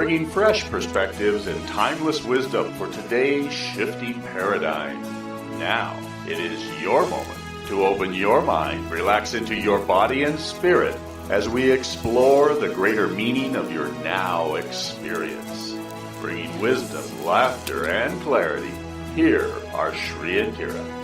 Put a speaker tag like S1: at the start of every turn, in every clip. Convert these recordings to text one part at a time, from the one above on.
S1: bringing fresh perspectives and timeless wisdom for today's shifting paradigm. Now, it is your moment to open your mind, relax into your body and spirit as we explore the greater meaning of your now experience. Bringing wisdom, laughter, and clarity, here are Sri and Kira.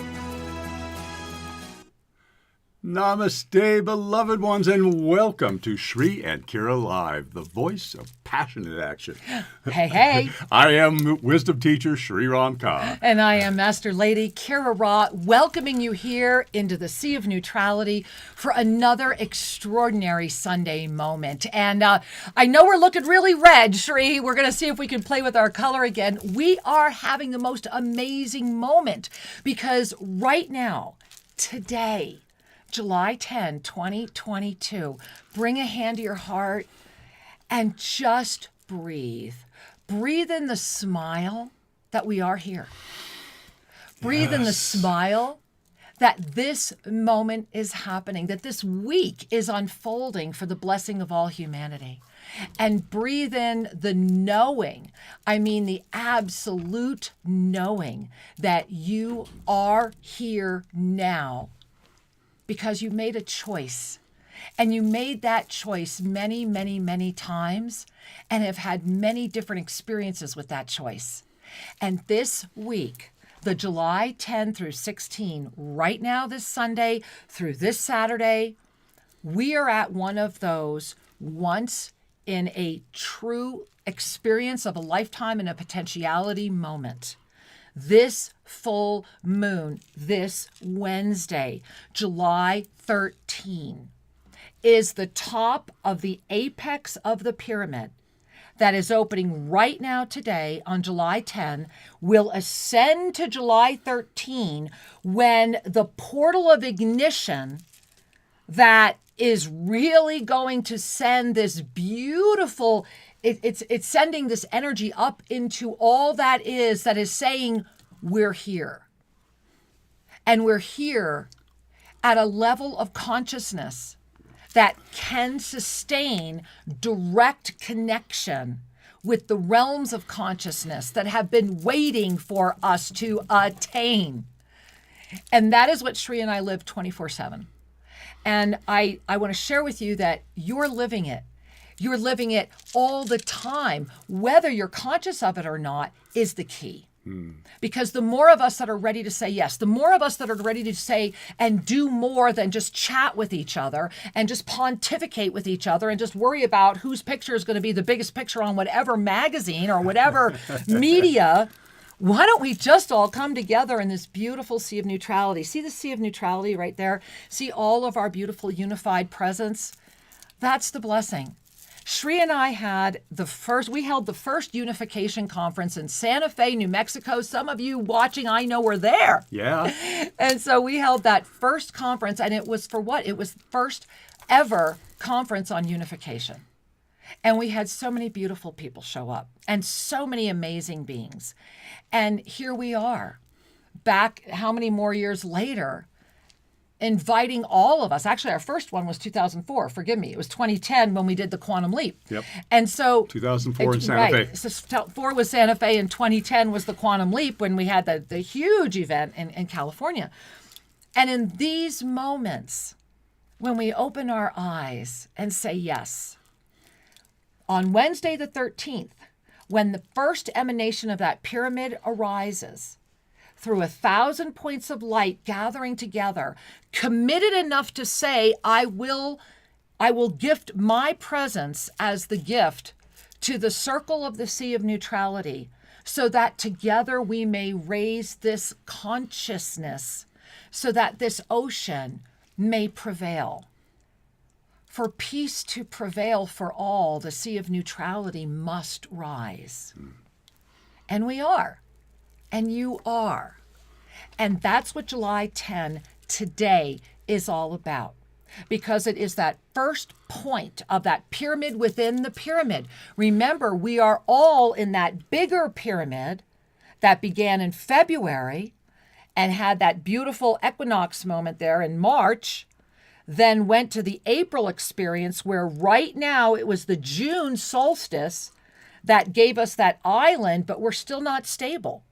S2: Namaste, beloved ones, and welcome to Sri and Kira Live, the voice of passionate action.
S3: Hey, hey.
S2: I am wisdom teacher Sri Ram Kaa.
S3: And I am Master Lady Kira Ra, welcoming you here into the Sea of Neutrality for another extraordinary Sunday moment. And I know we're looking really red, Sri. We're going to see if we can play with our color again. We are having the most amazing moment because right now, today, July 10, 2022, bring a hand to your heart and just breathe. Breathe in the smile that we are here. Breathe in the smile that this moment is happening, that this week is unfolding for the blessing of all humanity. And breathe in the knowing, I mean the absolute knowing that you are here now because you made a choice. And you made that choice many, many, many times and have had many different experiences with that choice. And this week, the July 10 through 16, right now this Sunday through this Saturday, we are at one of those once in a true experience of a lifetime and a potentiality moment. This full moon, this Wednesday, July 13, is the top of the apex of the pyramid that is opening right now today on July 10, will ascend to July 13 when the portal of ignition that is really going to send this beautiful, it's sending this energy up into all that is saying, we're here. And we're here at a level of consciousness that can sustain direct connection with the realms of consciousness that have been waiting for us to attain. And that is what Sri and I live 24/7. And I want to share with you that you're living it. You're living it all the time. Whether you're conscious of it or not is the key. Because the more of us that are ready to say yes, the more of us that are ready to say and do more than just chat with each other and just pontificate with each other and just worry about whose picture is going to be the biggest picture on whatever magazine or whatever media, why don't we just all come together in this beautiful sea of neutrality? See the sea of neutrality right there? See all of our beautiful unified presence? That's the blessing. Sri and I we held the first unification conference in Santa Fe, New Mexico. Some of you watching, I know, were there.
S2: Yeah.
S3: And so we held that first conference, and it was for what? It was the first ever conference on unification. And we had so many beautiful people show up and so many amazing beings. And here we are, back how many more years later, inviting all of us. Actually, our first one was 2004. Forgive me. It was 2010 when we did the Quantum Leap.
S2: Yep.
S3: And so
S2: 2004 in Santa Fe.
S3: So 4 was Santa Fe and 2010 was the Quantum Leap when we had the huge event in California. And in these moments, when we open our eyes and say yes, on Wednesday the 13th, when the first emanation of that pyramid arises, through 1,000 points of light gathering together, committed enough to say, I will gift my presence as the gift to the circle of the sea of neutrality, so that together we may raise this consciousness, so that this ocean may prevail. For peace to prevail for all, the sea of neutrality must rise. And we are. And you are. And that's what July 10 today is all about. Because it is that first point of that pyramid within the pyramid. Remember, we are all in that bigger pyramid that began in February and had that beautiful equinox moment there in March, then went to the April experience where right now it was the June solstice that gave us that island, but we're still not stable.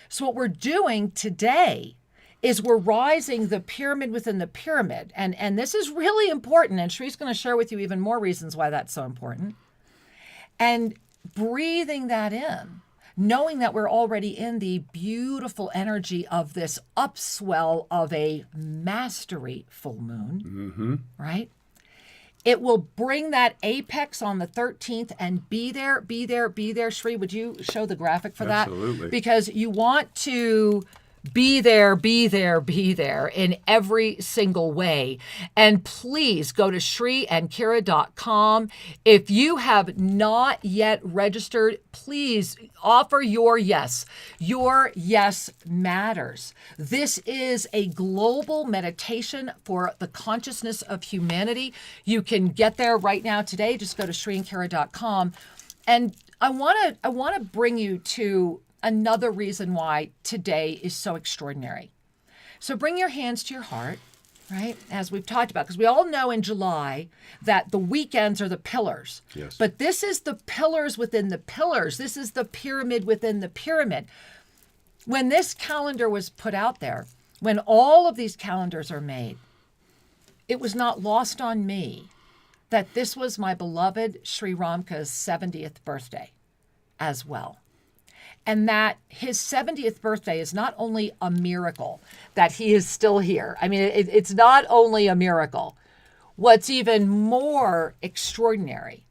S3: So what we're doing today is we're rising the pyramid within the pyramid. And this is really important. And Shri's going to share with you even more reasons why that's so important. And breathing that in, knowing that we're already in the beautiful energy of this upswell of a mastery full moon, right? It will bring that apex on the 13th and be there, be there, be there. Shri, would you show the graphic for that?
S2: Absolutely.
S3: Because you want to be there, be there, be there in every single way. And please go to shriandkira.com. If you have not yet registered, please offer your yes. Your yes matters. This is a global meditation for the consciousness of humanity. You can get there right now today. Just go to shriandkira.com. And I want to bring you to another reason why today is so extraordinary. So bring your hands to your heart, right? As we've talked about, because we all know in July that the weekends are the pillars.
S2: Yes.
S3: But this is the pillars within the pillars. This is the pyramid within the pyramid. When this calendar was put out there, when all of these calendars are made, it was not lost on me that this was my beloved Sri Ram Kaa's 70th birthday as well. And that his 70th birthday is not only a miracle that he is still here. I mean, it's not only a miracle. What's even more extraordinary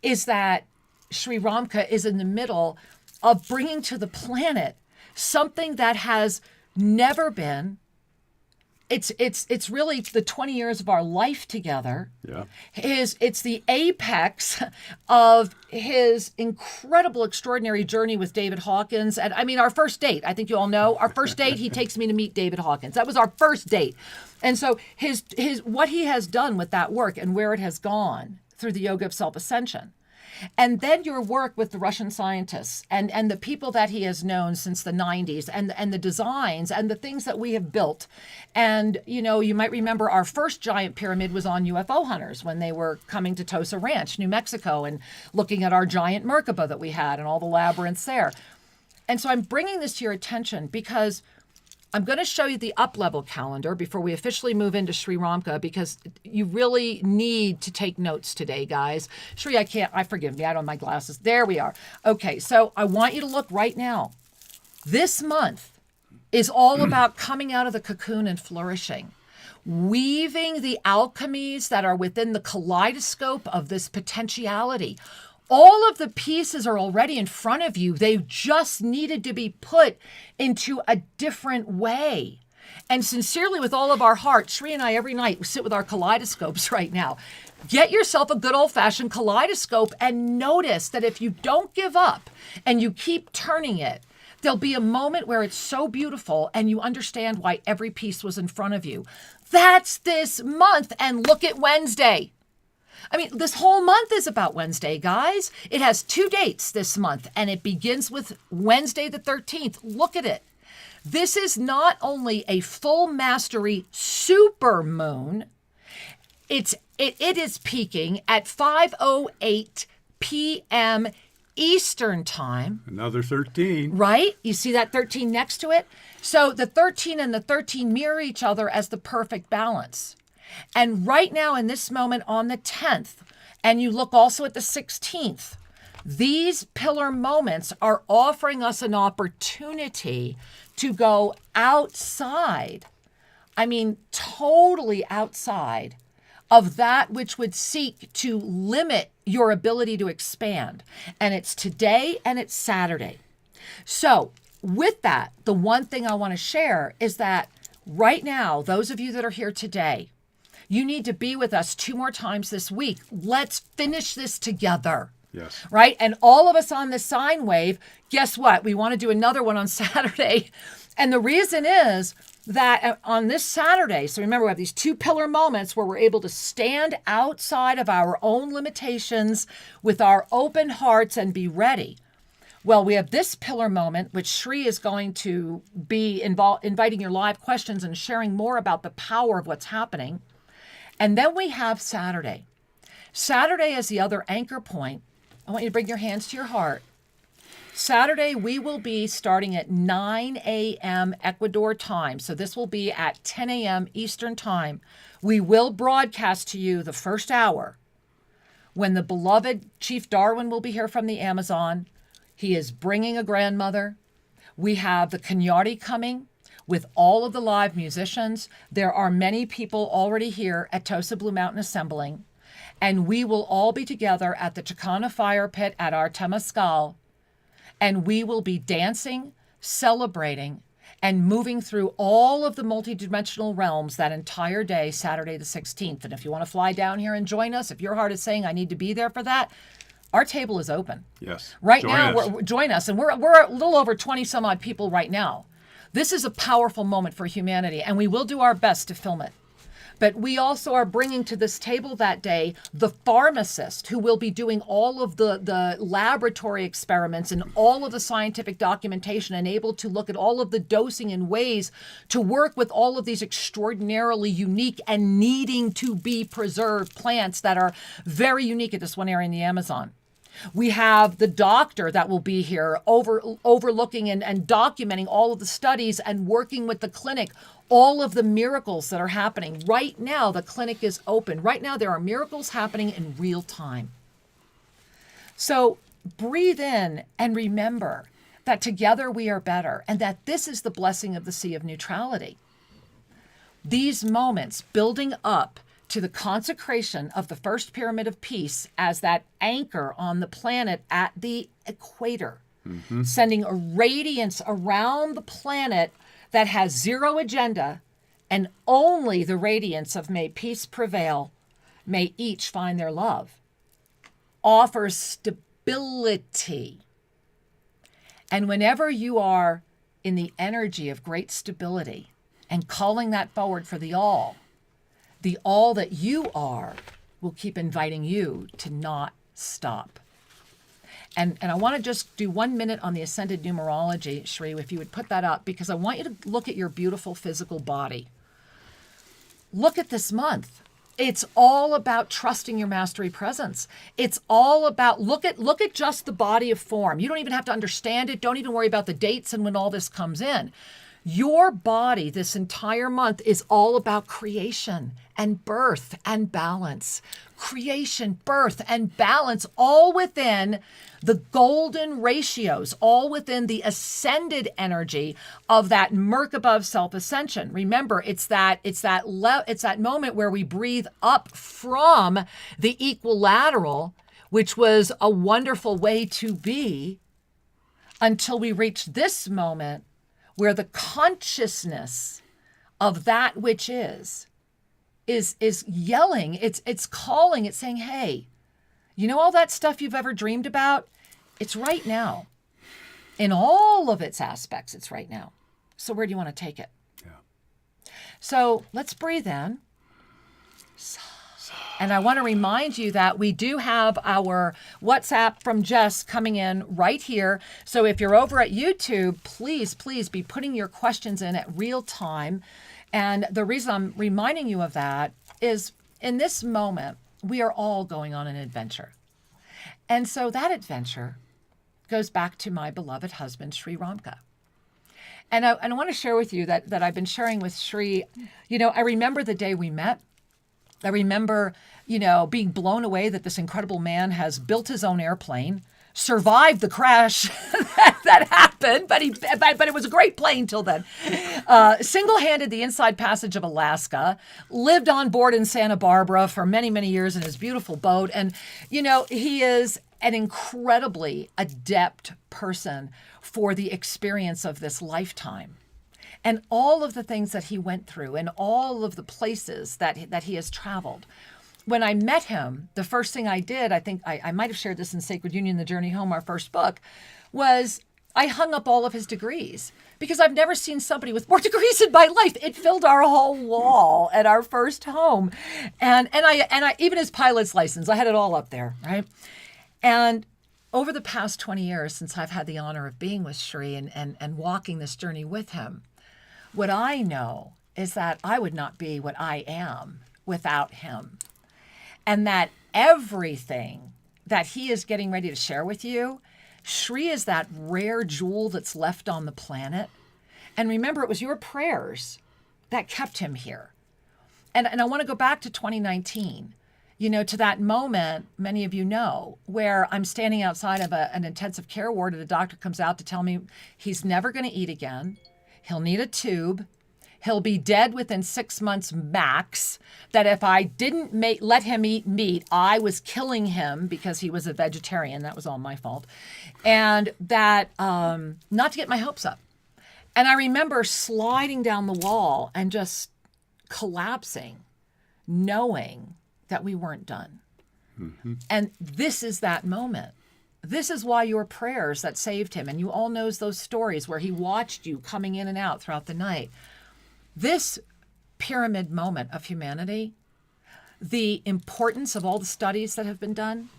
S3: is that Sri Ram Kaa is in the middle of bringing to the planet something that has never been. It's really the 20 years of our life together.
S2: Yeah.
S3: It's the apex of his incredible, extraordinary journey with David Hawkins. And I mean, our first date, I think you all know, our first date, he takes me to meet David Hawkins. That was our first date. And so his what he has done with that work and where it has gone through the Yoga of Self-Ascension. And then your work with the Russian scientists and the people that he has known since the 90s and the designs and the things that we have built. And, you know, you might remember our first giant pyramid was on UFO hunters when they were coming to Tosa Ranch, New Mexico, and looking at our giant Merkaba that we had and all the labyrinths there. And so I'm bringing this to your attention because I'm going to show you the up-level calendar before we officially move into Sri Ram Kaa, because you really need to take notes today, guys. Shri, forgive me, I don't have my glasses. There we are. Okay, so I want you to look right now. This month is all about coming out of the cocoon and flourishing, weaving the alchemies that are within the kaleidoscope of this potentiality. All of the pieces are already in front of you. They just needed to be put into a different way. And sincerely, with all of our heart, Shri and I every night, we sit with our kaleidoscopes right now. Get yourself a good old-fashioned kaleidoscope and notice that if you don't give up and you keep turning it, there'll be a moment where it's so beautiful and you understand why every piece was in front of you. That's this month. And look at Wednesday. I mean, this whole month is about Wednesday, guys. It has 2 dates this month, and it begins with Wednesday the 13th. Look at it. This is not only a full mastery super moon, it is peaking at 5:08 p.m. Eastern time.
S2: Another 13.
S3: Right? You see that 13 next to it? So the 13 and the 13 mirror each other as the perfect balance. And right now in this moment on the 10th, and you look also at the 16th, these pillar moments are offering us an opportunity to go outside. I mean, totally outside of that which would seek to limit your ability to expand. And it's today and it's Saturday. So with that, the one thing I want to share is that right now, those of you that are here today, you need to be with us 2 more times this week. Let's finish this together.
S2: Yes.
S3: Right? And all of us on the sine wave, guess what? We want to do another one on Saturday. And the reason is that on this Saturday, so remember, we have these 2 pillar moments where we're able to stand outside of our own limitations with our open hearts and be ready. Well, we have this pillar moment, which Shri is going to be inviting your live questions and sharing more about the power of what's happening. And then we have Saturday. Saturday is the other anchor point I want you to bring your hands to your heart. Saturday, we will be starting at 9 a.m. Ecuador time. So this will be at 10 a.m. Eastern time. We will broadcast to you the first hour when the beloved Chief Darwin will be here from the Amazon. He is bringing a grandmother. We have the Kenyati coming with all of the live musicians. There are many people already here at Tosa Blue Mountain assembling. And we will all be together at the Chicana Fire Pit at our Temescal. And we will be dancing, celebrating, and moving through all of the multidimensional realms that entire day, Saturday the 16th. And if you want to fly down here and join us, if your heart is saying, I need to be there for that, our table is open.
S2: Yes.
S3: Right now, join us. And we're a little over 20 some odd people right now. This is a powerful moment for humanity, and we will do our best to film it. But we also are bringing to this table that day the pharmacist who will be doing all of the laboratory experiments and all of the scientific documentation and able to look at all of the dosing and ways to work with all of these extraordinarily unique and needing to be preserved plants that are very unique at this one area in the Amazon. We have the doctor that will be here overlooking and documenting all of the studies and working with the clinic, all of the miracles that are happening. Right now, the clinic is open. Right now, there are miracles happening in real time. So breathe in and remember that together we are better and that this is the blessing of the Sea of Neutrality. These moments building up to the consecration of the first pyramid of peace as that anchor on the planet at the equator, sending a radiance around the planet that has zero agenda and only the radiance of may peace prevail, may each find their love, offers stability. And whenever you are in the energy of great stability and calling that forward for the all that you are will keep inviting you to not stop. And I want to just do 1 minute on the ascended numerology, Shri, if you would put that up, because I want you to look at your beautiful physical body. Look at this month. It's all about trusting your mastery presence. It's all about, look at just the body of form. You don't even have to understand it. Don't even worry about the dates and when all this comes in. Your body this entire month is all about creation and birth and balance. Creation, birth, and balance, all within the golden ratios, all within the ascended energy of that Merkabah self-ascension. Remember, it's that moment where we breathe up from the equilateral, which was a wonderful way to be, until we reach this moment where the consciousness of that which is yelling, it's calling, it's saying, hey, you know all that stuff you've ever dreamed about? It's right now. In all of its aspects, it's right now. So where do you want to take it? Yeah. So let's breathe in. And I want to remind you that we do have our WhatsApp from Jess coming in right here. So if you're over at YouTube, please be putting your questions in at real time. And the reason I'm reminding you of that is in this moment, we are all going on an adventure. And so that adventure goes back to my beloved husband, Sri Ram Kaa. And I want to share with you that I've been sharing with Sri. You know, I remember the day we met. I remember, being blown away that this incredible man has built his own airplane, survived the crash that happened, but it was a great plane till then. Single-handed the inside passage of Alaska, lived on board in Santa Barbara for many, many years in his beautiful boat. And, he is an incredibly adept person for the experience of this lifetime. And all of the things that he went through and all of the places that he has traveled. When I met him, the first thing I did, I think I might have shared this in Sacred Union, The Journey Home, our first book, was I hung up all of his degrees because I've never seen somebody with more degrees in my life. It filled our whole wall at our first home. And I even his pilot's license, I had it all up there, right? And over the past 20 years since I've had the honor of being with Sri and walking this journey with him, what I know is that I would not be what I am without him. And that everything that he is getting ready to share with you, Sri is that rare jewel that's left on the planet. And remember, it was your prayers that kept him here. And I want to go back to 2019, to that moment, many of you know, where I'm standing outside of an intensive care ward and the doctor comes out to tell me he's never going to eat again. He'll need a tube. He'll be dead within 6 months max. That if I didn't let him eat meat, I was killing him because he was a vegetarian. That was all my fault. And that not to get my hopes up. And I remember sliding down the wall and just collapsing, knowing that we weren't done. Mm-hmm. And this is that moment. This is why your prayers that saved him. And you all know those stories where he watched you coming in and out throughout the night. This pyramid moment of humanity, the importance of all the studies that have been done,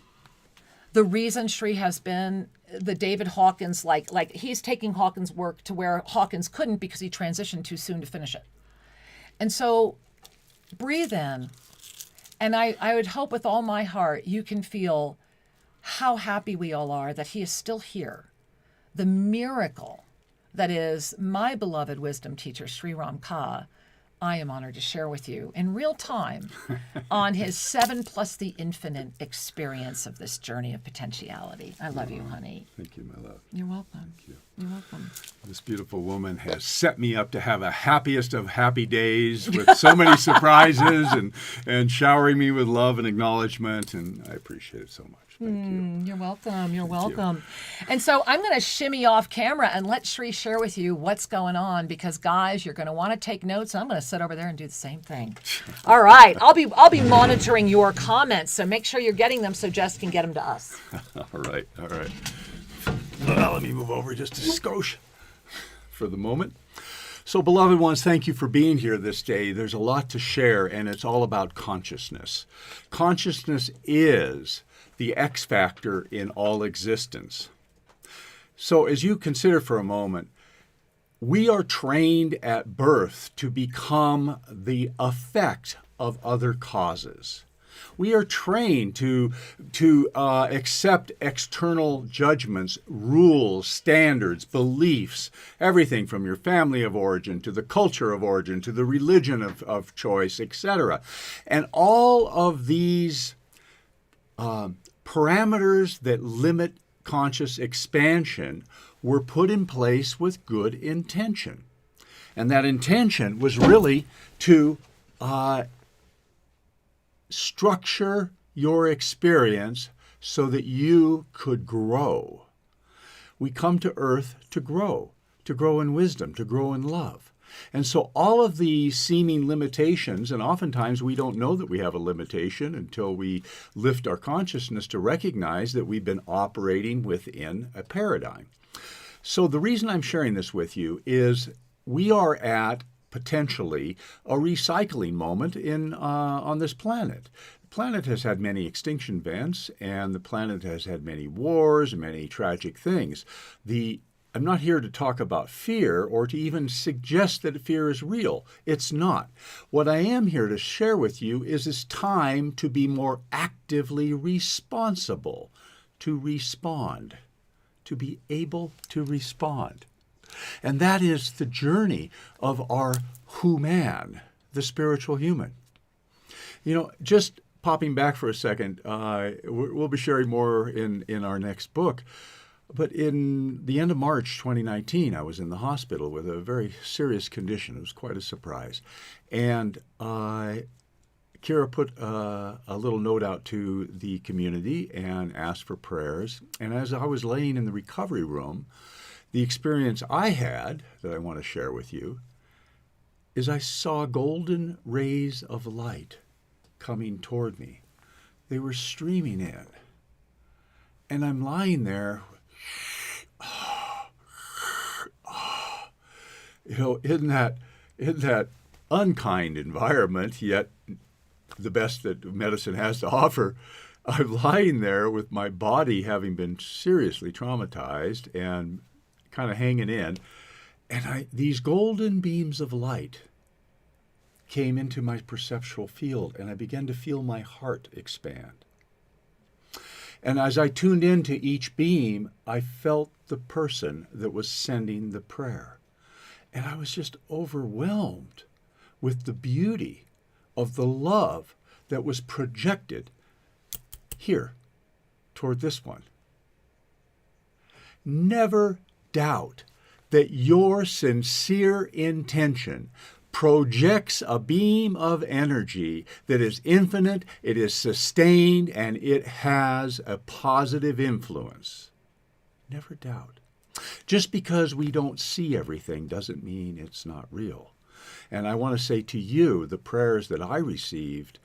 S3: the reason Sri has been the David Hawkins, like he's taking Hawkins' work to where Hawkins couldn't because he transitioned too soon to finish it. And so breathe in. And I would hope with all my heart you can feel how happy we all are that he is still here. The miracle that is my beloved wisdom teacher, Sri Ram Kaa, I am honored to share with you in real time on his 7 plus the infinite experience of this journey of potentiality. I love you, honey.
S2: Thank you, my love.
S3: You're welcome.
S2: Thank you.
S3: You're welcome.
S2: This beautiful woman has set me up to have a happiest of happy days with so many surprises and showering me with love and acknowledgement, and I appreciate it so much. Thank you.
S3: You're welcome. You're welcome. And so I'm going to shimmy off camera and let Sri share with you what's going on because, guys, you're going to want to take notes. And I'm going to sit over there and do the same thing. All right. I'll be monitoring your comments, so make sure you're getting them so Jess can get them to us.
S2: All right. Well, let me move over just a skosh for the moment. So, beloved ones, thank you for being here this day. There's a lot to share, and it's all about consciousness. Consciousness is the X factor in all existence. So as you consider for a moment, we are trained at birth to become the effect of other causes. We are trained to accept external judgments, rules, standards, beliefs, everything from your family of origin to the culture of origin to the religion of choice, etc. And all of these parameters that limit conscious expansion were put in place with good intention. And that intention was really to structure your experience so that you could grow. We come to Earth to grow in wisdom, to grow in love. And so all of the seeming limitations, and oftentimes we don't know that we have a limitation until we lift our consciousness to recognize that we've been operating within a paradigm. So the reason I'm sharing this with you is we are at potentially a recycling moment on this planet. The planet has had many extinction events, and the planet has had many wars and many tragic things. I'm not here to talk about fear or to even suggest that fear is real. It's not. What I am here to share with you is it's time to be more actively responsible, to respond, to be able to respond. And that is the journey of our human, the spiritual human. Just popping back for a second, we'll be sharing more in our next book. But in the end of March 2019, I was in the hospital with a very serious condition. It was quite a surprise. And Kira put a little note out to the community and asked for prayers. And as I was laying in the recovery room, the experience I had that I want to share with you is I saw golden rays of light coming toward me. They were streaming in. And I'm lying there. In that unkind environment, yet the best that medicine has to offer, I'm lying there with my body having been seriously traumatized and kind of hanging in, and these golden beams of light came into my perceptual field, and I began to feel my heart expand. And as I tuned into each beam, I felt the person that was sending the prayer. And I was just overwhelmed with the beauty of the love that was projected here toward this one. Never doubt that your sincere intention projects a beam of energy that is infinite, it is sustained, and it has a positive influence. Never doubt. Just because we don't see everything doesn't mean it's not real. And I want to say to you, the prayers that I received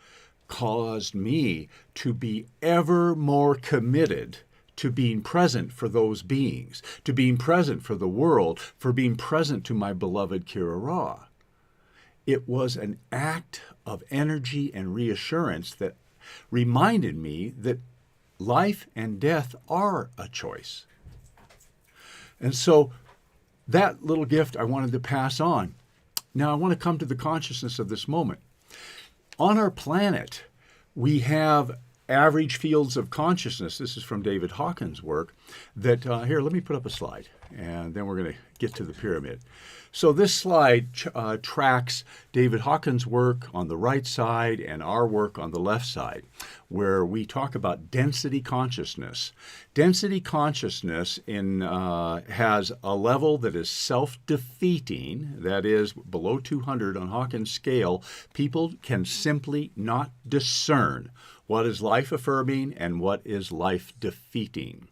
S2: caused me to be ever more committed to being present for those beings, to being present for the world, for being present to my beloved Kira Ra. It was an act of energy and reassurance that reminded me that life and death are a choice. And so that little gift I wanted to pass on. Now I want to come to the consciousness of this moment. On our planet, we have average fields of consciousness. This is from David Hawkins' work. That here, let me put up a slide, and then we're going to get to the pyramid. So this slide tracks David Hawkins' work on the right side and our work on the left side, where we talk about density consciousness. Density consciousness has a level that is self-defeating, that is below 200 on Hawkins' scale. People can simply not discern what is life-affirming and what is life-defeating.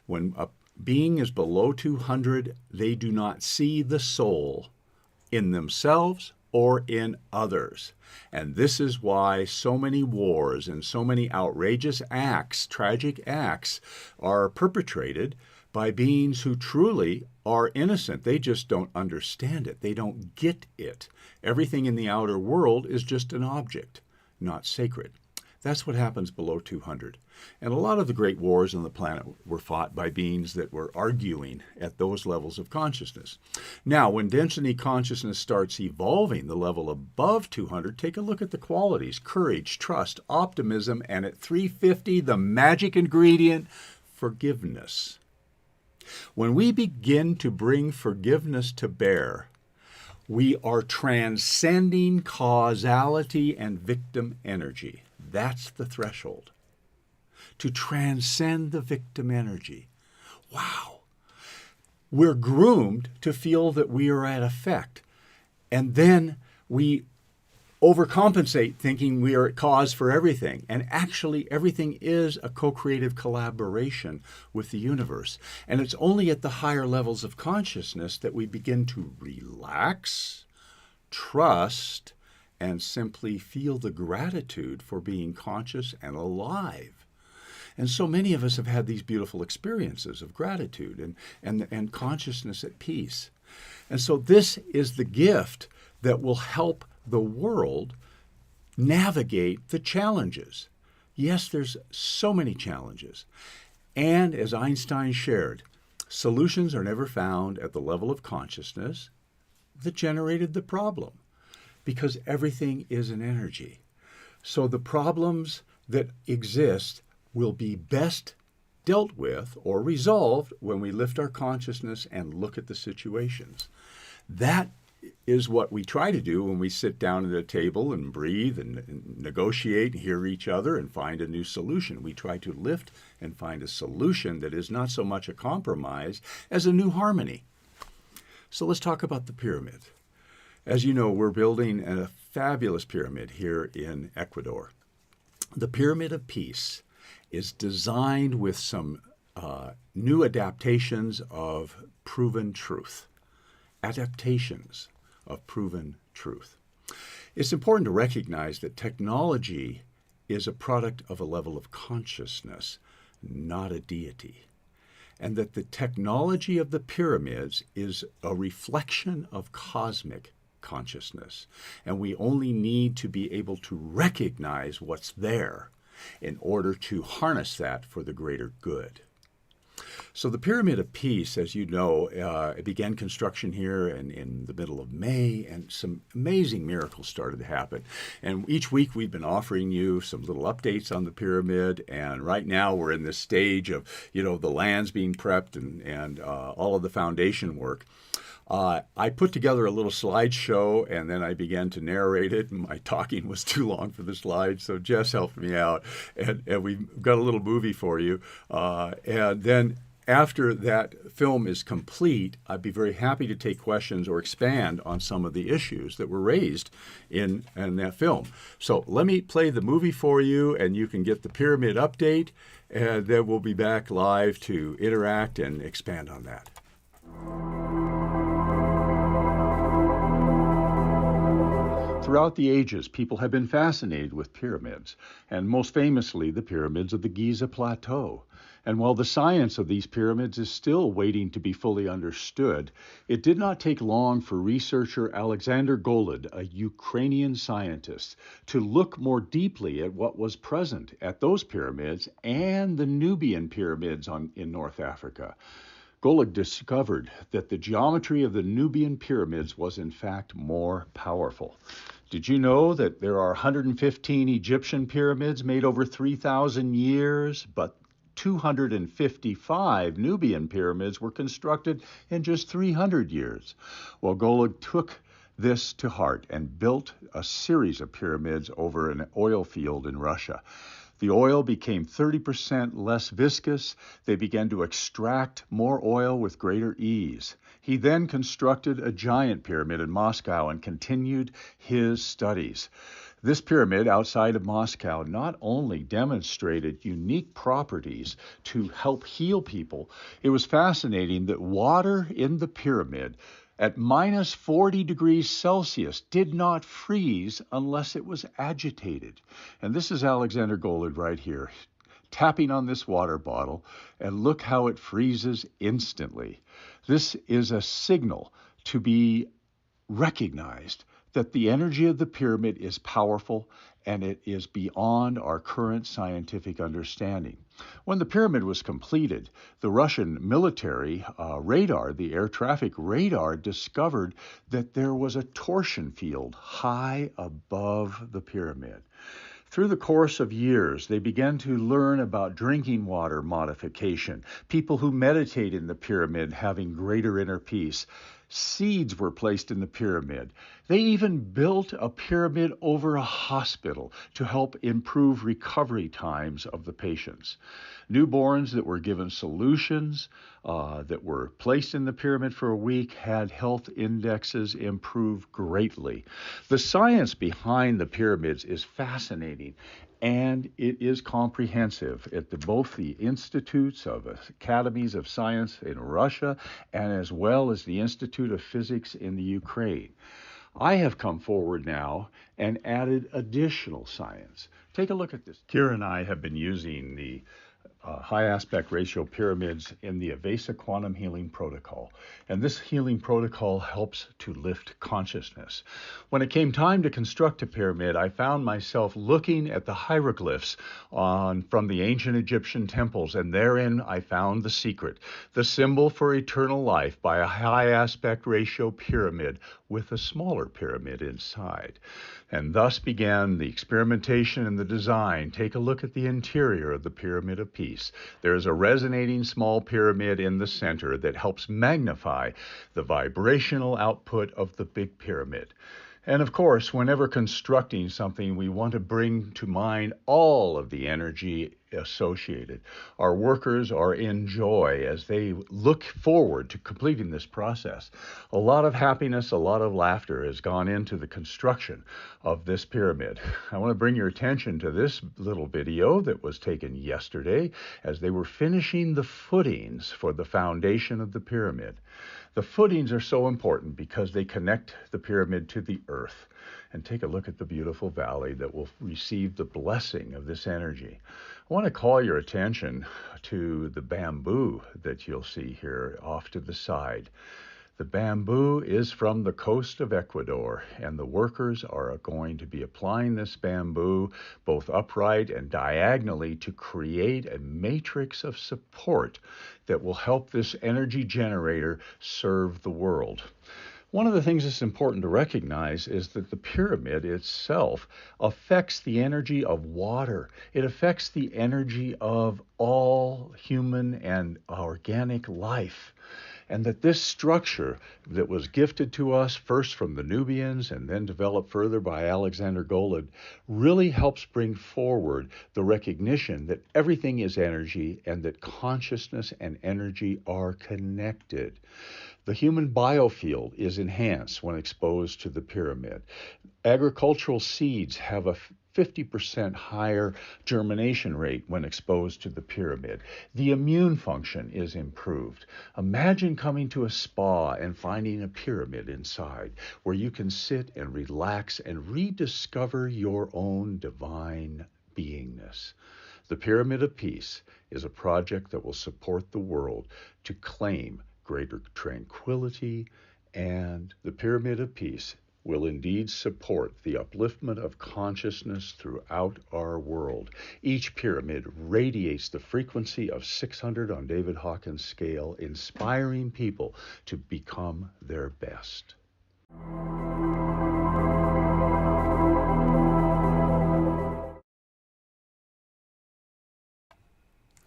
S2: When a being is below 200, they do not see the soul in themselves or in others. And this is why so many wars and so many outrageous acts, tragic acts, are perpetrated by beings who truly are innocent. They just don't understand it. They don't get it. Everything in the outer world is just an object, not sacred. That's what happens below 200. And a lot of the great wars on the planet were fought by beings that were arguing at those levels of consciousness. Now, when density consciousness starts evolving the level above 200, take a look at the qualities: courage, trust, optimism, and at 350, the magic ingredient, forgiveness. When we begin to bring forgiveness to bear, we are transcending causality and victim energy. That's the threshold. To transcend the victim energy. Wow. We're groomed to feel that we are at effect. And then we overcompensate thinking we are at cause for everything. And actually, everything is a co-creative collaboration with the universe. And it's only at the higher levels of consciousness that we begin to relax, trust, and simply feel the gratitude for being conscious and alive. And so many of us have had these beautiful experiences of gratitude and consciousness at peace. And so this is the gift that will help the world navigate the challenges. Yes, there's so many challenges. And as Einstein shared, solutions are never found at the level of consciousness that generated the problem, because everything is an energy. So the problems that exist will be best dealt with or resolved when we lift our consciousness and look at the situations. That is what we try to do when we sit down at a table and breathe and negotiate and hear each other and find a new solution. We try to lift and find a solution that is not so much a compromise as a new harmony. So let's talk about the pyramid. As you know, we're building a fabulous pyramid here in Ecuador. The Pyramid of Peace is designed with some new adaptations of proven truth. Adaptations of proven truth. It's important to recognize that technology is a product of a level of consciousness, not a deity. And that the technology of the pyramids is a reflection of cosmic consciousness. And we only need to be able to recognize what's there in order to harness that for the greater good. So the Pyramid of Peace, as you know, it began construction here in the middle of May, and some amazing miracles started to happen. And each week we've been offering you some little updates on the pyramid, and right now we're in this stage of, the lands being prepped and all of the foundation work. I put together a little slideshow, and then I began to narrate it. And my talking was too long for the slides, so Jess helped me out, and we've got a little movie for you. And then after that film is complete, I'd be very happy to take questions or expand on some of the issues that were raised in that film. So let me play the movie for you, and you can get the pyramid update, and then we'll be back live to interact and expand on that. Throughout the ages, people have been fascinated with pyramids, and most famously the pyramids of the Giza Plateau. And while the science of these pyramids is still waiting to be fully understood, it did not take long for researcher Alexander Golod, a Ukrainian scientist, to look more deeply at what was present at those pyramids and the Nubian pyramids in North Africa. Golod discovered that the geometry of the Nubian pyramids was in fact more powerful. Did you know that there are 115 Egyptian pyramids made over 3,000 years, but 255 Nubian pyramids were constructed in just 300 years? Well, Golod took this to heart and built a series of pyramids over an oil field in Russia. The oil became 30% less viscous. They began to extract more oil with greater ease. He then constructed a giant pyramid in Moscow and continued his studies. This pyramid outside of Moscow not only demonstrated unique properties to help heal people, it was fascinating that water in the pyramid at minus 40 degrees Celsius did not freeze unless it was agitated. And this is Alexander Golod right here, tapping on this water bottle, and look how it freezes instantly. This is a signal to be recognized that the energy of the pyramid is powerful and it is beyond our current scientific understanding. When the pyramid was completed, the Russian military radar, the air traffic radar, discovered that there was a torsion field high above the pyramid. Through the course of years, they began to learn about drinking water modification, people who meditate in the pyramid having greater inner peace. Seeds were placed in the pyramid. They even built a pyramid over a hospital to help improve recovery times of the patients. Newborns that were given solutions that were placed in the pyramid for a week had health indexes improve greatly. The science behind the pyramids is fascinating, and it is comprehensive at both the institutes of academies of science in Russia and as well as the Institute of Physics in the Ukraine. I have come forward now and added additional science. Take a look at this. Kira and I have been using the high aspect ratio pyramids in the Avesa Quantum Healing Protocol. And this healing protocol helps to lift consciousness. When it came time to construct a pyramid, I found myself looking at the hieroglyphs from the ancient Egyptian temples, and therein I found the secret, the symbol for eternal life by a high aspect ratio pyramid with a smaller pyramid inside. And thus began the experimentation and the design. Take a look at the interior of the Pyramid of Peace. There is a resonating small pyramid in the center that helps magnify the vibrational output of the big pyramid. And of course, whenever constructing something, we want to bring to mind all of the energy associated. Our workers are in joy as they look forward to completing this process. A lot of happiness, a lot of laughter has gone into the construction of this pyramid. I want to bring your attention to this little video that was taken yesterday as they were finishing the footings for the foundation of the pyramid. The footings are so important because they connect the pyramid to the earth. And take a look at the beautiful valley that will receive the blessing of this energy. I want to call your attention to the bamboo that you'll see here off to the side. The bamboo is from the coast of Ecuador, and the workers are going to be applying this bamboo both upright and diagonally to create a matrix of support that will help this energy generator serve the world. One of the things that's important to recognize is that the pyramid itself affects the energy of water. It affects the energy of all human and organic life. And that this structure that was gifted to us first from the Nubians and then developed further by Alexander Golod really helps bring forward the recognition that everything is energy and that consciousness and energy are connected. The human biofield is enhanced when exposed to the pyramid. Agricultural seeds have a 50% higher germination rate when exposed to the pyramid. The immune function is improved. Imagine coming to a spa and finding a pyramid inside where you can sit and relax and rediscover your own divine beingness. The Pyramid of Peace is a project that will support the world to claim greater tranquility, and the Pyramid of Peace will indeed support the upliftment of consciousness throughout our world. Each pyramid radiates the frequency of 600 on David Hawkins' scale, inspiring people to become their best.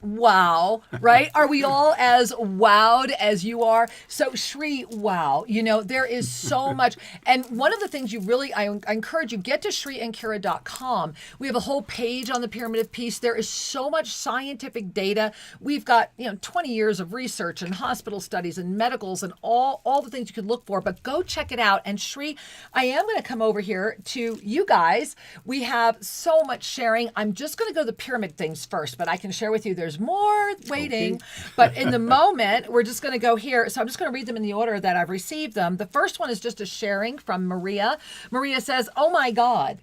S3: Wow, right? Are we all as wowed as you are? So Sri, wow, there is so much. And one of the things I encourage you, get to SriAndKira.com. We have a whole page on the Pyramid of Peace. There is so much scientific data. We've got, 20 years of research and hospital studies and medicals and all the things you could look for, but go check it out. And Sri, I am going to come over here to you guys. We have so much sharing. I'm just going to go to the pyramid things first, but I can share with you there's more waiting. Okay. But in the moment, we're just going to go here. So I'm just going to read them in the order that I've received them. The first one is just a sharing from Maria. Maria says, "Oh my God,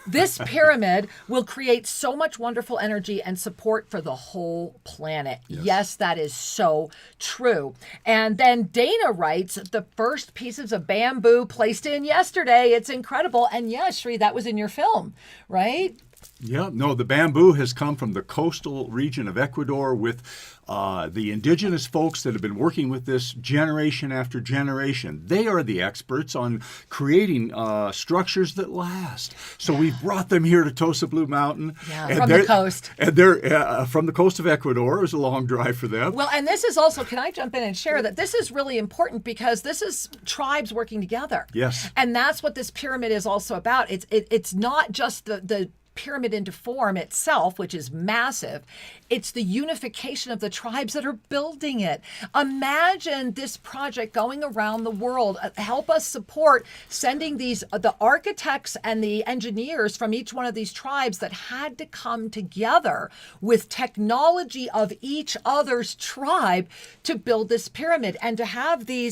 S3: this pyramid will create so much wonderful energy and support for the whole planet." Yes, that is so true. And then Dana writes, "The first pieces of bamboo placed in yesterday. It's incredible." And yes, Sri, that was in your film, right?
S2: Yeah, no, the bamboo has come from the coastal region of Ecuador with the indigenous folks that have been working with this generation after generation. They are the experts on creating structures that last. So we've brought them here to Tosa Blue Mountain.
S3: Yeah, from the coast.
S2: And they're from the coast of Ecuador. It was a long drive for them.
S3: Well, and this is also, can I jump in and share that this is really important because this is tribes working together.
S2: Yes.
S3: And that's what this pyramid is also about. It's not just the pyramid into form itself, which is massive. It's the unification of the tribes that are building it. Imagine this project going around the world. Help us support sending the architects and the engineers from each one of these tribes that had to come together with technology of each other's tribe to build this pyramid, and to have the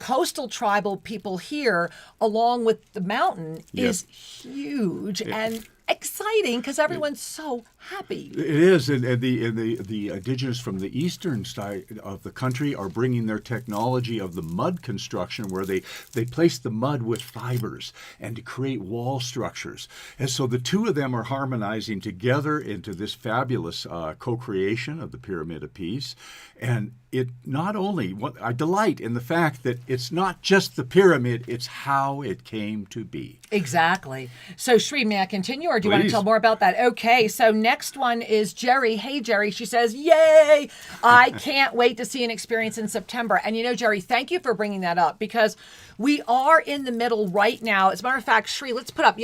S3: coastal tribal people here along with the mountain is huge and exciting because everyone's so happy.
S2: It is, and the indigenous from the eastern side of the country are bringing their technology of the mud construction, where they place the mud with fibers and to create wall structures. And so the two of them are harmonizing together into this fabulous co-creation of the Pyramid of Peace. And it not only, I delight in the fact that it's not just the pyramid, it's how it came to be.
S3: Exactly. So Sri, may I continue, or do you
S2: Please.
S3: want to tell more about that? Okay, so next one is Jerry. Hey, Jerry. She says, "Yay! I can't wait to see an experience in September." And Jerry, thank you for bringing that up, because we are in the middle right now. As a matter of fact, Sri, let's put up,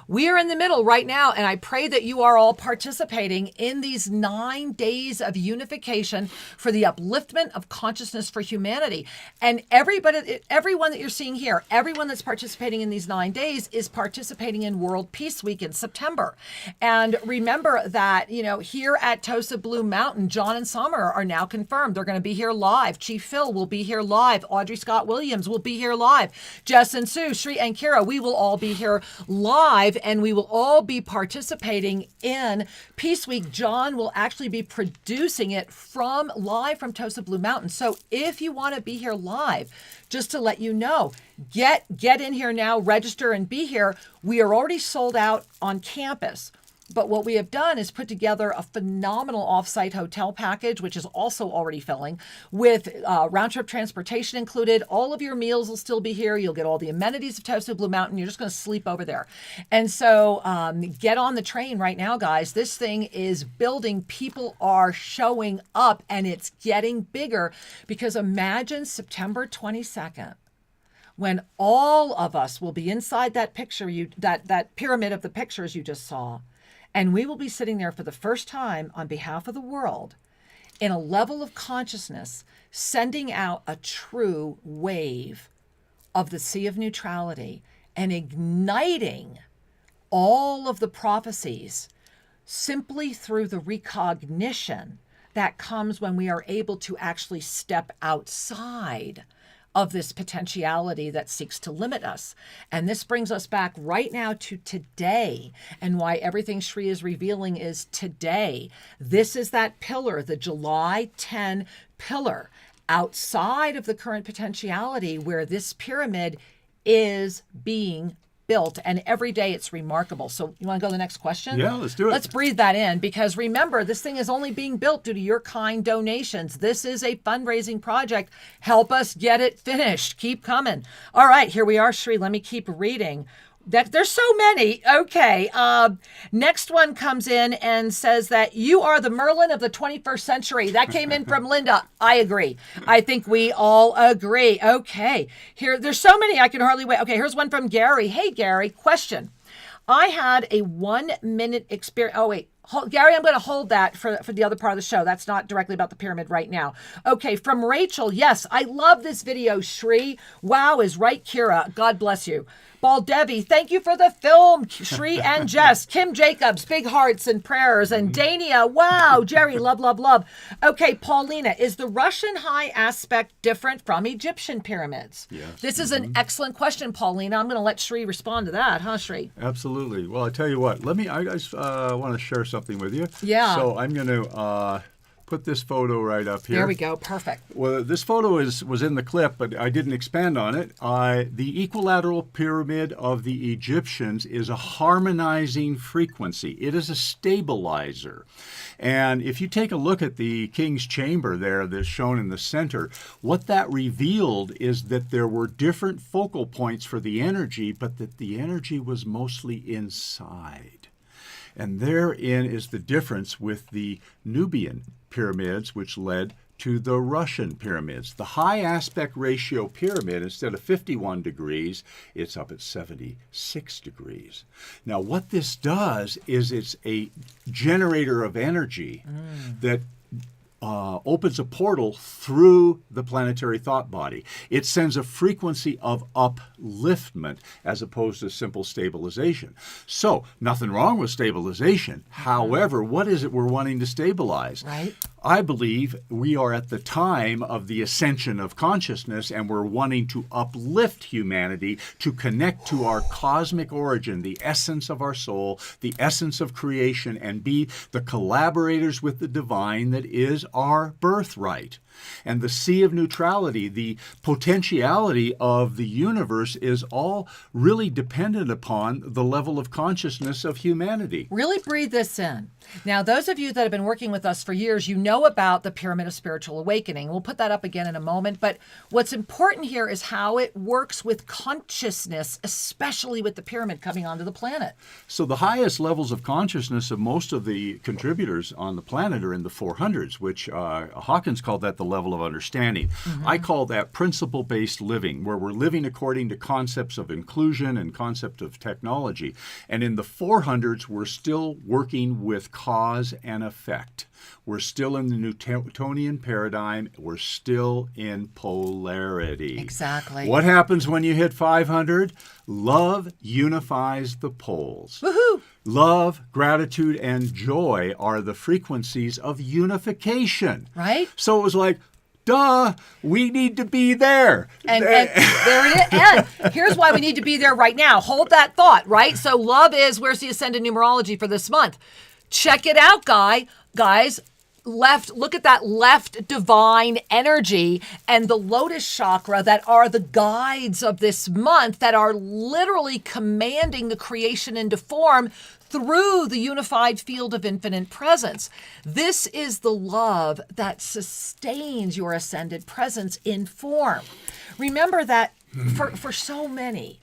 S3: we are in the middle right now, and I pray that you are all participating in these 9 days of unification for the upliftment of consciousness for humanity. And everyone that you're seeing here, everyone that's participating in these 9 days is participating in World Peace Week in September. And remember that, here at Tosa Blue Mountain, John and Summer are now confirmed. They're going to be here live. Chief Phil will be here live. Audrey Scott Williams will be here live. Jess and Sue, Sri and Kira, we will all be here live, and we will all be participating in Peace Week. John will actually be producing it live from Tosa Blue Mountain. So if you want to be here live, just to let you know, get in here now, register and be here. We are already sold out on campus. But what we have done is put together a phenomenal offsite hotel package, which is also already filling, with round-trip transportation included. All of your meals will still be here. You'll get all the amenities of Tosa Blue Mountain. You're just going to sleep over there. And so get on the train right now, guys. This thing is building. People are showing up, and it's getting bigger, because imagine September 22nd. When all of us will be inside that picture, that pyramid of the pictures you just saw, and we will be sitting there for the first time on behalf of the world in a level of consciousness, sending out a true wave of the sea of neutrality and igniting all of the prophecies simply through the recognition that comes when we are able to actually step outside of this potentiality that seeks to limit us. And this brings us back right now to today, and why everything Sri is revealing is today. This is that pillar, the July 10 pillar, outside of the current potentiality, where this pyramid is being built, and every day it's remarkable. So you want to go to the next question?
S2: Yeah, let's do it.
S3: Let's breathe that in, because remember, this thing is only being built due to your kind donations. This is a fundraising project. Help us get it finished. Keep coming. All right, here we are, Sri. Let me keep reading. There's so many. Okay. Next one comes in and says that you are the Merlin of the 21st century. That came in from Linda. I agree. I think we all agree. Okay. Here, there's so many I can hardly wait. Okay, here's one from Gary. Hey, Gary, question. I had a 1-minute experience. Oh, wait. Gary, I'm going to hold that for the other part of the show. That's not directly about the pyramid right now. Okay, from Rachel. Yes, I love this video, Sri. Wow is right, Kira. God bless you. Baldevi, thank you for the film, Sri and Jess. Kim Jacobs, big hearts and prayers. And Dania, wow. Jerry, love, love, love. Okay, Paulina, is the Russian high aspect different from Egyptian pyramids?
S2: Yes.
S3: This is an excellent question, Paulina. I'm going to let Sri respond to that, huh, Sri?
S2: Absolutely. Well, I tell you what, I just want to share something with you.
S3: Yeah.
S2: So I'm going to put this photo right up here.
S3: There we go. Perfect.
S2: Well, this photo was in the clip, but I didn't expand on it. The equilateral pyramid of the Egyptians is a harmonizing frequency. It is a stabilizer. And if you take a look at the king's chamber there that's shown in the center, what that revealed is that there were different focal points for the energy, but that the energy was mostly inside. And therein is the difference with the Nubian pyramids, which led to the Russian pyramids. The high aspect ratio pyramid, instead of 51 degrees, it's up at 76 degrees. Now, what this does is it's a generator of energy that opens a portal through the planetary thought body. It sends a frequency of upliftment as opposed to simple stabilization. So, nothing wrong with stabilization. However, what is it we're wanting to stabilize?
S3: Right.
S2: I believe we are at the time of the ascension of consciousness, and we're wanting to uplift humanity to connect to our cosmic origin, the essence of our soul, the essence of creation, and be the collaborators with the divine that is our birthright. And the sea of neutrality, the potentiality of the universe, is all really dependent upon the level of consciousness of humanity.
S3: Really breathe this in. Now, those of you that have been working with us for years, you know about the Pyramid of Spiritual Awakening. We'll put that up again in a moment. But what's important here is how it works with consciousness, especially with the pyramid coming onto the planet.
S2: So the highest levels of consciousness of most of the contributors on the planet are in the 400s, which Hawkins called that the level of understanding. I call that principle-based living, where we're living according to concepts of inclusion and concept of technology. And in the 400s, we're still working with cause and effect. We're still in the Newtonian paradigm. We're still in polarity.
S3: Exactly.
S2: What happens when you hit 500? Love unifies the poles.
S3: Woohoo!
S2: Love, gratitude, and joy are the frequencies of unification.
S3: Right?
S2: So it was like, duh, we need to be there.
S3: And there it is. And here's why we need to be there right now. Hold that thought, right? So love is, where's the ascended numerology for this month? Check it out, guys. Look at that left divine energy and the lotus chakra that are the guides of this month that are literally commanding the creation into form through the unified field of infinite presence. This is the love that sustains your ascended presence in form. Remember that for so many,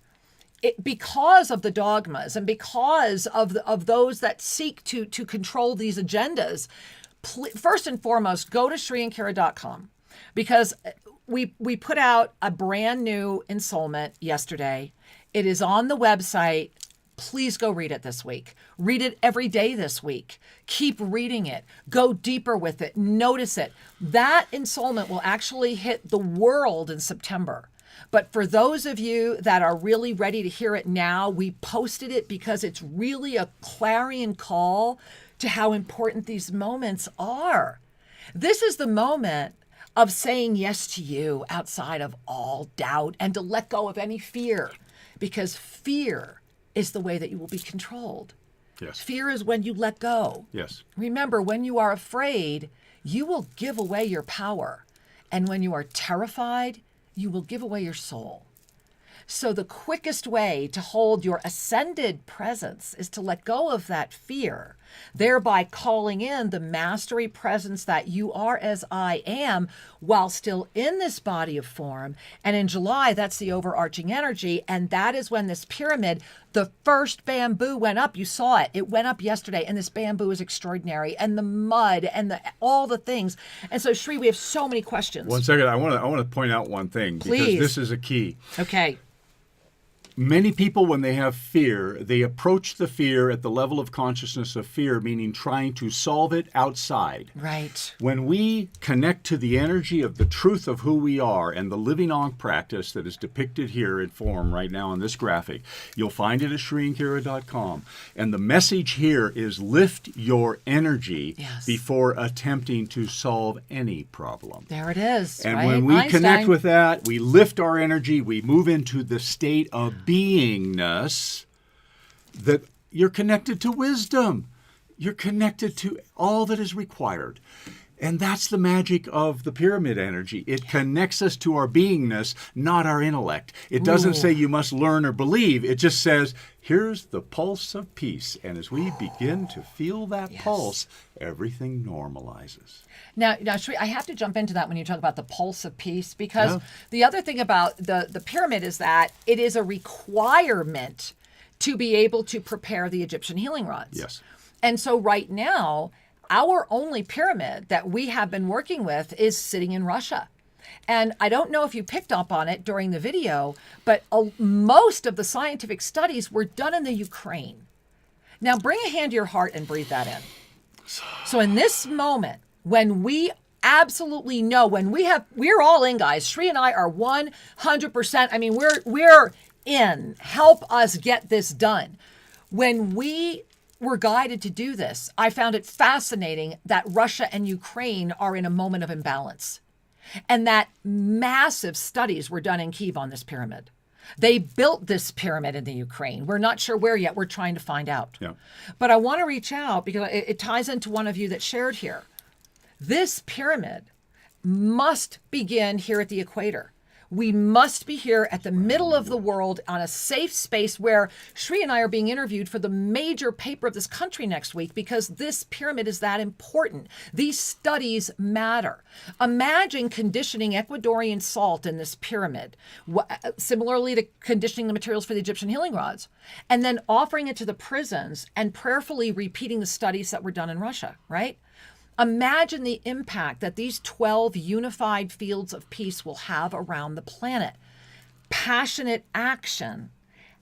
S3: because of the dogmas and because of those that seek to control these agendas, first and foremost, go to SriAndKara.com, because we put out a brand new ensoulment yesterday. It is on the website. Please go read it this week. Read it every day this week. Keep reading it. Go deeper with it. Notice it. That ensoulment will actually hit the world in September. But for those of you that are really ready to hear it now, we posted it because it's really a clarion call to how important these moments are. This is the moment of saying yes to you outside of all doubt and to let go of any fear, because fear is the way that you will be controlled.
S2: Yes.
S3: Fear is when you let go.
S2: Yes.
S3: Remember, when you are afraid, you will give away your power. And when you are terrified, you will give away your soul. So the quickest way to hold your ascended presence is to let go of that fear, thereby calling in the mastery presence that you are as I am while still in this body of form. And in July, that's the overarching energy. And that is when this pyramid, the first bamboo went up. You saw it. It went up yesterday. And this bamboo is extraordinary. And the mud and all the things. And so, Sri, we have so many questions.
S2: 1 second. I want to point out one thing.
S3: Please.
S2: Because this is a key.
S3: Okay.
S2: Many people, when they have fear, they approach the fear at the level of consciousness of fear, meaning trying to solve it outside.
S3: Right.
S2: When we connect to the energy of the truth of who we are and the living on practice that is depicted here in form right now in this graphic, you'll find it at SriAndKara.com. And the message here is lift your energy before attempting to solve any problem.
S3: There it is.
S2: And
S3: right?
S2: when we
S3: Einstein.
S2: connect with that, we lift our energy, we move into the state of beingness, that you're connected to wisdom. You're connected to all that is required. And that's the magic of the pyramid energy. It connects us to our beingness, not our intellect. It doesn't say you must learn or believe. It just says, here's the pulse of peace. And as we begin to feel that pulse, everything normalizes.
S3: Now, Sri, I have to jump into that when you talk about the pulse of peace, because the other thing about the pyramid is that it is a requirement to be able to prepare the Egyptian healing rods.
S2: Yes.
S3: And so right now, our only pyramid that we have been working with is sitting in Russia. And I don't know if you picked up on it during the video, but most of the scientific studies were done in the Ukraine. Now, bring a hand to your heart and breathe that in. So in this moment, when we absolutely know, we're all in, guys. Sri and I are 100%. I mean, we're in. Help us get this done. When we were guided to do this, I found it fascinating that Russia and Ukraine are in a moment of imbalance, and that massive studies were done in Kyiv on this pyramid. They built this pyramid in the Ukraine. We're not sure where yet. We're trying to find out.
S2: Yeah.
S3: But I want to reach out because it ties into one of you that shared here. This pyramid must begin here at the equator. We must be here at the middle of the world on a safe space where Sri and I are being interviewed for the major paper of this country next week, because this pyramid is that important. These studies matter. Imagine conditioning Ecuadorian salt in this pyramid, similarly to conditioning the materials for the Egyptian healing rods, and then offering it to the prisons and prayerfully repeating the studies that were done in Russia, right? Imagine the impact that these 12 unified fields of peace will have around the planet. Passionate action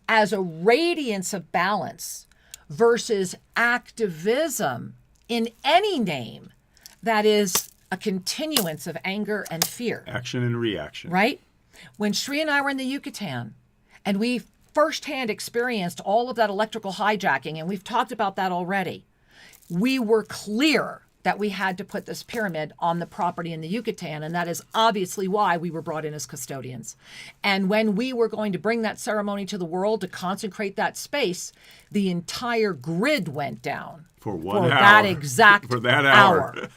S3: as a radiance of balance versus activism in any name that is a continuance of anger and fear.
S2: Action and reaction.
S3: Right? When Sri and I were in the Yucatan and we firsthand experienced all of that electrical hijacking, and we've talked about that already, we were clear that we had to put this pyramid on the property in the Yucatan, and that is obviously why we were brought in as custodians. And when we were going to bring that ceremony to the world to consecrate that space, the entire grid went down
S2: for one hour.
S3: That exact
S2: for that hour.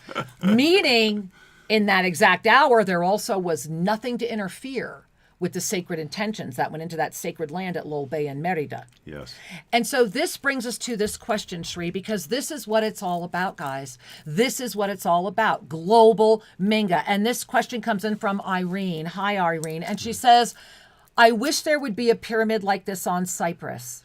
S3: Meaning, in that exact hour, there also was nothing to interfere with the sacred intentions that went into that sacred land at Lol Bay and Merida.
S2: Yes.
S3: And so this brings us to this question, Sri, because this is what it's all about, guys. This is what it's all about, global Minga. And this question comes in from Irene. Hi, Irene. And she says, I wish there would be a pyramid like this on Cyprus.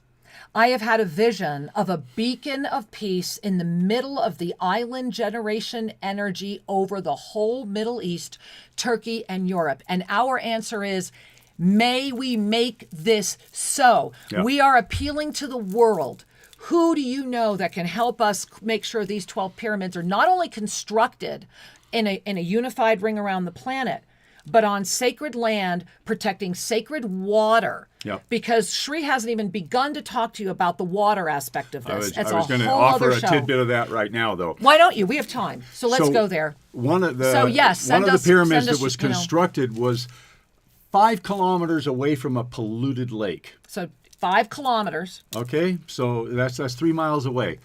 S3: I have had a vision of a beacon of peace in the middle of the island generation energy over the whole Middle East, Turkey, and Europe. And our answer is, may we make this so.
S2: Yep.
S3: We are appealing to the world. Who do you know that can help us make sure these 12 pyramids are not only constructed in a unified ring around the planet, but on sacred land, protecting sacred water?
S2: Yep.
S3: Because Sri hasn't even begun to talk to you about the water aspect of this.
S2: I was going to offer a tidbit of that right now, though.
S3: Why don't you? We have time. So let's go there.
S2: One of the
S3: the
S2: pyramids that was constructed was 5 kilometers away from a polluted lake.
S3: So 5 kilometers.
S2: Okay, so that's 3 miles away.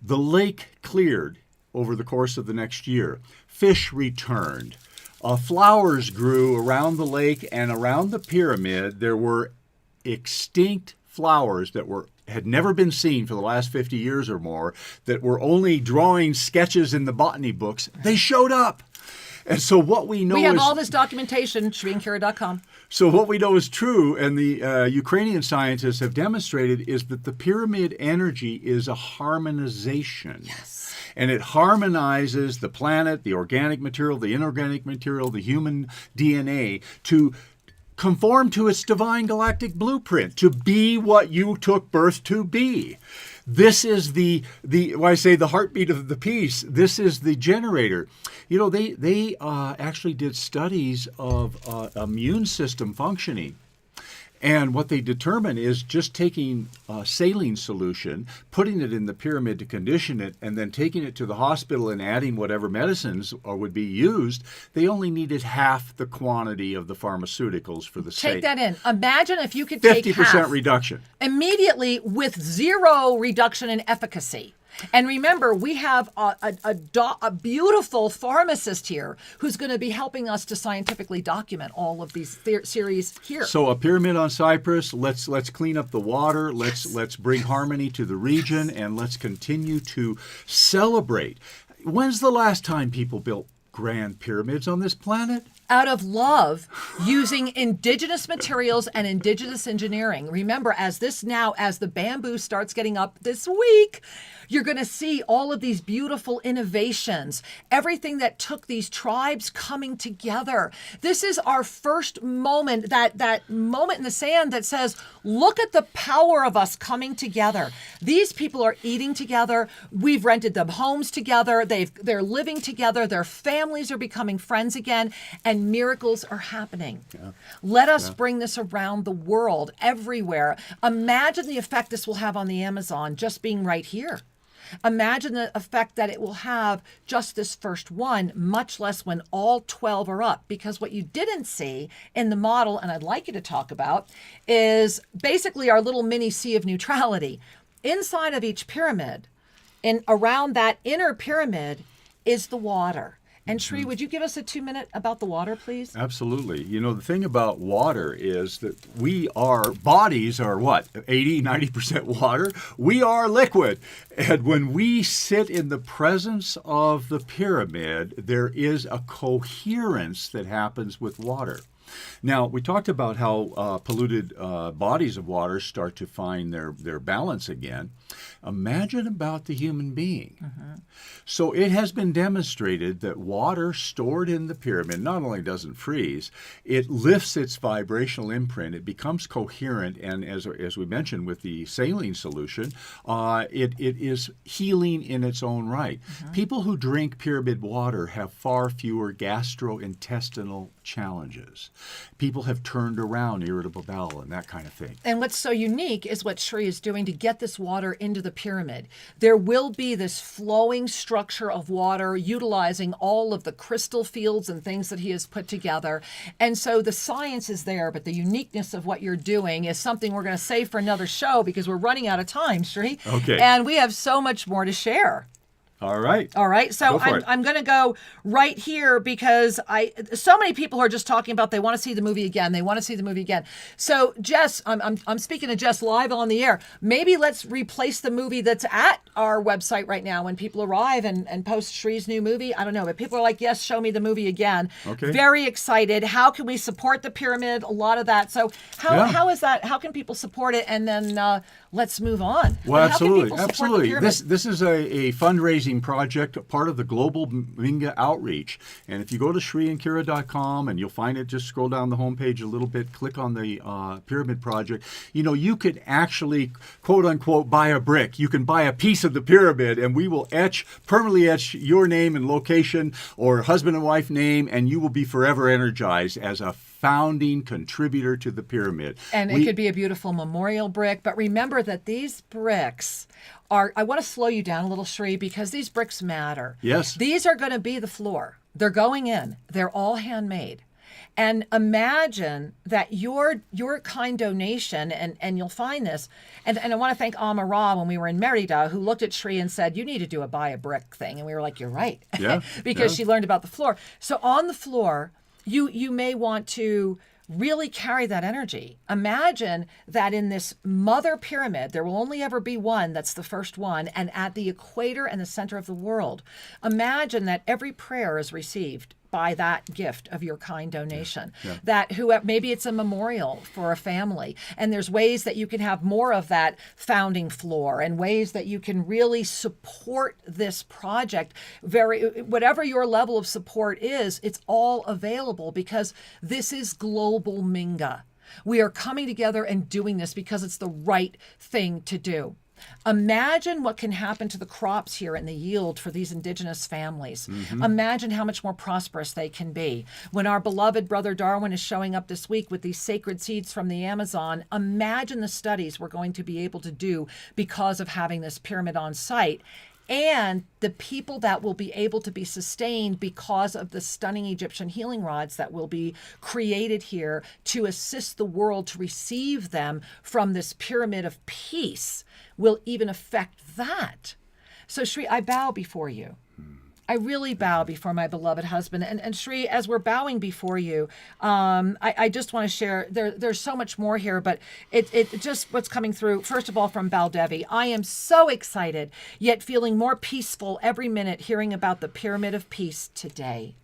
S2: The lake cleared over the course of the next year. Fish returned. Flowers grew around the lake, and around the pyramid there were extinct flowers that had never been seen for the last 50 years or more, that were only drawing sketches in the botany books. They showed up. And so what we know
S3: we have all this documentation, ShriandKara.com.
S2: So what we know is true, and the Ukrainian scientists have demonstrated, is that the pyramid energy is a harmonization.
S3: Yes.
S2: And it harmonizes the planet, the organic material, the inorganic material, the human DNA to conform to its divine galactic blueprint, to be what you took birth to be. This is the when I say the heartbeat of the piece, this is the generator. You know, they actually did studies of immune system functioning. And what they determine is just taking a saline solution, putting it in the pyramid to condition it, and then taking it to the hospital and adding whatever medicines would be used. They only needed half the quantity of the pharmaceuticals for the
S3: Take that in. Imagine if you could take
S2: 50% reduction.
S3: Immediately with 0 reduction in efficacy. And remember, we have a beautiful pharmacist here who's going to be helping us to scientifically document all of these series here.
S2: So a pyramid on Cyprus, let's clean up the water, let's bring harmony to the region, and let's continue to celebrate. When's the last time people built grand pyramids on this planet?
S3: Out of love, using indigenous materials and indigenous engineering. Remember, as the bamboo starts getting up this week, you're going to see all of these beautiful innovations, everything that took these tribes coming together. This is our first moment, that moment in the sand that says, look at the power of us coming together. These people are eating together. We've rented them homes together. They're living together. Their families are becoming friends again. And miracles are happening. Yeah. Let us bring this around the world, everywhere. Imagine the effect this will have on the Amazon just being right here. Imagine the effect that it will have just this first one, much less when all 12 are up. Because what you didn't see in the model, and I'd like you to talk about, is basically our little mini sea of neutrality. Inside of each pyramid, around that inner pyramid, is the water. And Sri, would you give us a 2-minute about the water, please?
S2: Absolutely. You know, the thing about water is that bodies are what, 80, 90% water? We are liquid. And when we sit in the presence of the pyramid, there is a coherence that happens with water. Now, we talked about how polluted bodies of water start to find their balance again. Imagine about the human being. Mm-hmm. So it has been demonstrated that water stored in the pyramid not only doesn't freeze, it lifts its vibrational imprint, it becomes coherent, and as we mentioned with the saline solution, it is healing in its own right. Mm-hmm. People who drink pyramid water have far fewer gastrointestinal challenges. People have turned around irritable bowel and that kind of thing.
S3: And what's so unique is what Sri is doing to get this water into the pyramid. There will be this flowing structure of water utilizing all of the crystal fields and things that he has put together. And so the science is there, but the uniqueness of what you're doing is something we're going to save for another show because we're running out of time, Sri.
S2: Okay.
S3: And we have so much more to share.
S2: All right.
S3: All right. So I'm going to go right here because so many people are just talking about they want to see the movie again. They want to see the movie again. So Jess, I'm speaking to Jess live on the air. Maybe let's replace the movie that's at our website right now when people arrive and post Shri's new movie. I don't know, but people are like, yes, show me the movie again.
S2: Okay.
S3: Very excited. How can we support the pyramid? A lot of that. So how is that? How can people support it? And then let's move on.
S2: Well, absolutely.
S3: How can people support the pyramid?
S2: This is a fundraising project, part of the global Minga outreach. And if you go to SriandKira.com and you'll find it, just scroll down the homepage a little bit, click on the pyramid project. You could actually, quote unquote, buy a brick. You can buy a piece of the pyramid and we will permanently etch your name and location or husband and wife name, and you will be forever energized as a founding contributor to the pyramid.
S3: And it could be a beautiful memorial brick. But remember that these bricks I want to slow you down a little, Sri, because these bricks matter.
S2: Yes.
S3: These are going to be the floor. They're going in. They're all handmade. And imagine that your kind donation, and you'll find this, and I want to thank Amara when we were in Merida, who looked at Sri and said, you need to do a buy a brick thing. And we were like, you're right.
S2: Yeah.
S3: Because she learned about the floor. So on the floor, you may want to really carry that energy. Imagine that in this mother pyramid, there will only ever be one, that's the first one, and at the equator and the center of the world, imagine that every prayer is received by that gift of your kind donation.
S2: Yeah.
S3: That maybe it's a memorial for a family, and there's ways that you can have more of that founding floor and ways that you can really support this project. Whatever your level of support is, it's all available because this is global Minga. We are coming together and doing this because it's the right thing to do. Imagine what can happen to the crops here and the yield for these indigenous families. Mm-hmm. Imagine how much more prosperous they can be. When our beloved brother Darwin is showing up this week with these sacred seeds from the Amazon, imagine the studies we're going to be able to do because of having this pyramid on site. And the people that will be able to be sustained because of the stunning Egyptian healing rods that will be created here to assist the world to receive them from this pyramid of peace will even affect that. So Sri, I bow before you. I really bow before my beloved husband. And Sri, as we're bowing before you, I just want to share, there's so much more here, but it just what's coming through, first of all, from Baldevi. I am so excited, yet feeling more peaceful every minute hearing about the Pyramid of Peace today.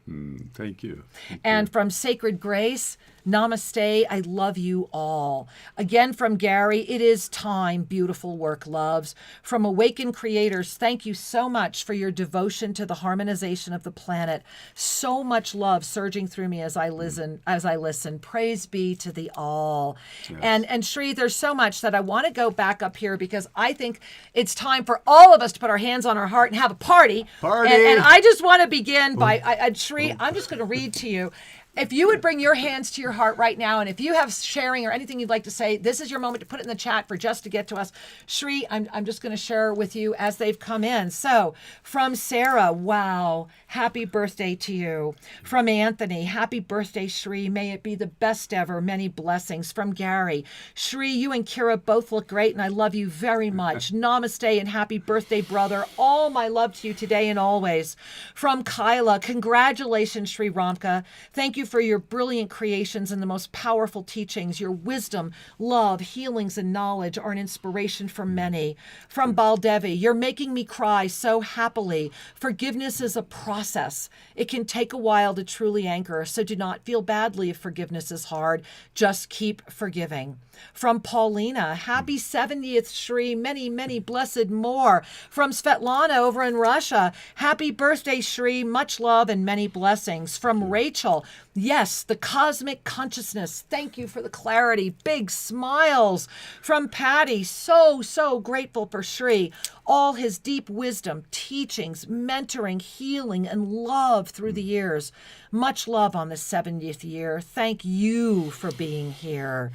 S2: Thank you.
S3: And from Sacred Grace, namaste, I love you all. Again from Gary, it is time, beautiful work, loves. From Awakened Creators, thank you so much for your devotion to the harmonization of the planet. So much love surging through me as I listen. Praise be to the all. Yes. And Sri, there's so much that I want to go back up here because I think it's time for all of us to put our hands on our heart and have a party. And I just want to begin by, Sri, I'm just going to read to you. If you would bring your hands to your heart right now, and if you have sharing or anything you'd like to say, this is your moment to put it in the chat for just to get to us. Sri, I'm just going to share with you as they've come in. So from Sarah, wow, happy birthday to you. From Anthony, happy birthday, Sri. May it be the best ever. Many blessings. From Gary, Sri, you and Kira both look great, and I love you very much. Namaste and happy birthday, brother. All my love to you today and always. From Kyla, congratulations, Sri Ram Kaa. Thank you for your brilliant creations and the most powerful teachings. Your wisdom, love, healings, and knowledge are an inspiration for many. From Baldevi, you're making me cry so happily. Forgiveness is a process. It can take a while to truly anchor, so do not feel badly if forgiveness is hard. Just keep forgiving. From Paulina, happy 70th, Sri. Many, many blessed more. From Svetlana over in Russia, happy birthday, Sri. Much love and many blessings. From Rachel, Yes, the cosmic consciousness. Thank you for the clarity. Big smiles from Patty. So grateful for Sri. All his deep wisdom, teachings, mentoring, healing, and love through the years. Much love on the 70th year. Thank you for being here.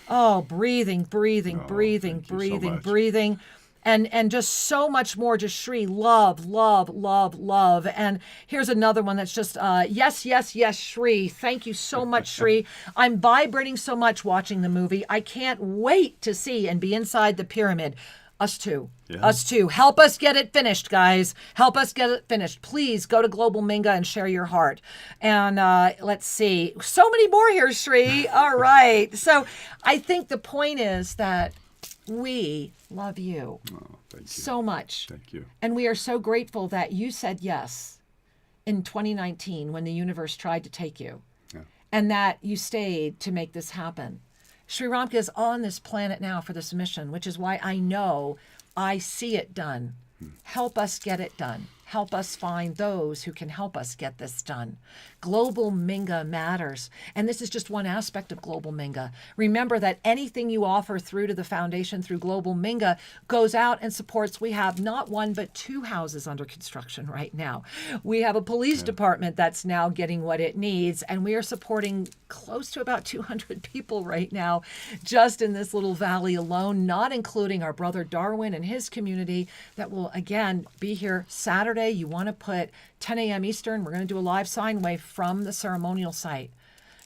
S3: Oh, breathing.
S2: Thank you so much.
S3: Breathing. And just so much more, just Sri, love. And here's another one that's just, yes, Sri. Thank you so much, Sri. I'm vibrating so much watching the movie. I can't wait to see and be inside the pyramid. Us too.
S2: Yeah.
S3: Us too. Help us get it finished, guys. Help us get it finished. Please go to Global Minga and share your heart. And let's see. So many more here, Sri. All right. So I think the point is that we love you,
S2: thank you
S3: so much.
S2: Thank you.
S3: And we are so grateful that you said yes in 2019 when the universe tried to take you, and that you stayed to make this happen. Sri Ram Kaa is on this planet now for this mission, which is why I know I see it done. Help us get it done. Help us find those who can help us get this done. Global Minga matters. And this is just one aspect of Global Minga. Remember that anything you offer through to the foundation through Global Minga goes out and supports. We have not one, but 2 houses under construction right now. We have a police department that's now getting what it needs. And we are supporting close to about 200 people right now, just in this little valley alone, not including our brother Darwin and his community that will, again, be here Saturday. You want to put 10 a.m. Eastern. We're going to do a live sine wave from the ceremonial site.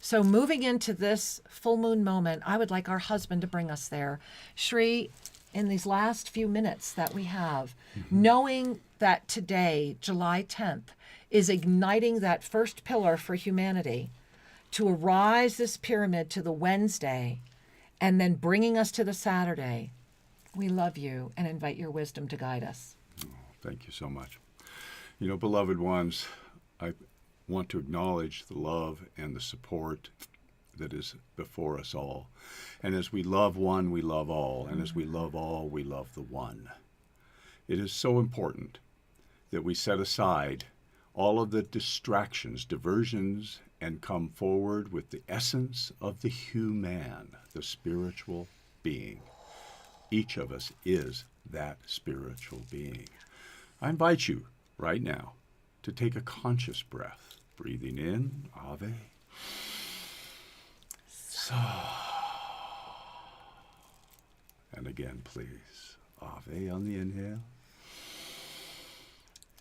S3: So moving into this full moon moment, I would like our husband to bring us there. Sri, in these last few minutes that we have, knowing that today, July 10th, is igniting that first pillar for humanity to arise this pyramid to the Wednesday and then bringing us to the Saturday, we love you and invite your wisdom to guide us.
S2: Thank you so much. You know, beloved ones, I want to acknowledge the love and the support that is before us all. And as we love one, we love all. And as we love all, we love the one. It is so important that we set aside all of the distractions, diversions, and come forward with the essence of the human, the spiritual being. Each of us is that spiritual being. I invite you right now to take a conscious breath, breathing in, Ave, Sa. And again, please, Ave on the inhale,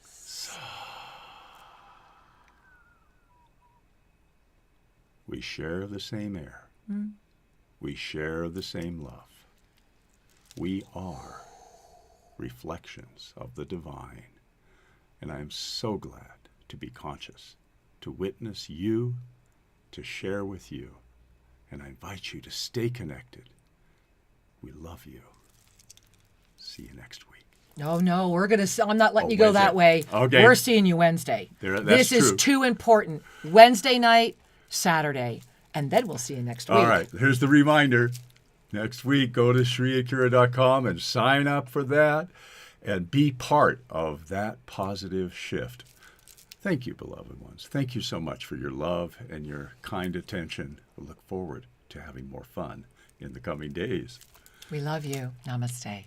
S2: Sa. We share the same air. We share the same love. We are reflections of the divine. And I am so glad to be conscious, to witness you, to share with you. And I invite you to stay connected. We love you. See you next week.
S3: No, I'm not letting you go
S2: Wednesday.
S3: that way.
S2: Okay.
S3: We're seeing you Wednesday.
S2: That's
S3: this is
S2: true.
S3: too important. Wednesday night, Saturday, and then we'll see you next week.
S2: All right, here's the reminder. Next week, go to sriakira.com and sign up for that and be part of that positive shift. Thank you, beloved ones. Thank you so much for your love and your kind attention. I look forward to having more fun in the coming days.
S3: We love you. Namaste.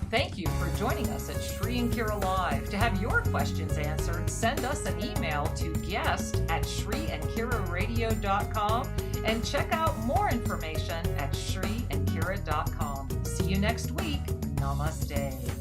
S3: Thank you for joining us at Sri and Kira Live. To have your questions answered, send us an email to guest@sriandkiraradio.com and check out more information at sriandkira.com. See you next week. Namaste.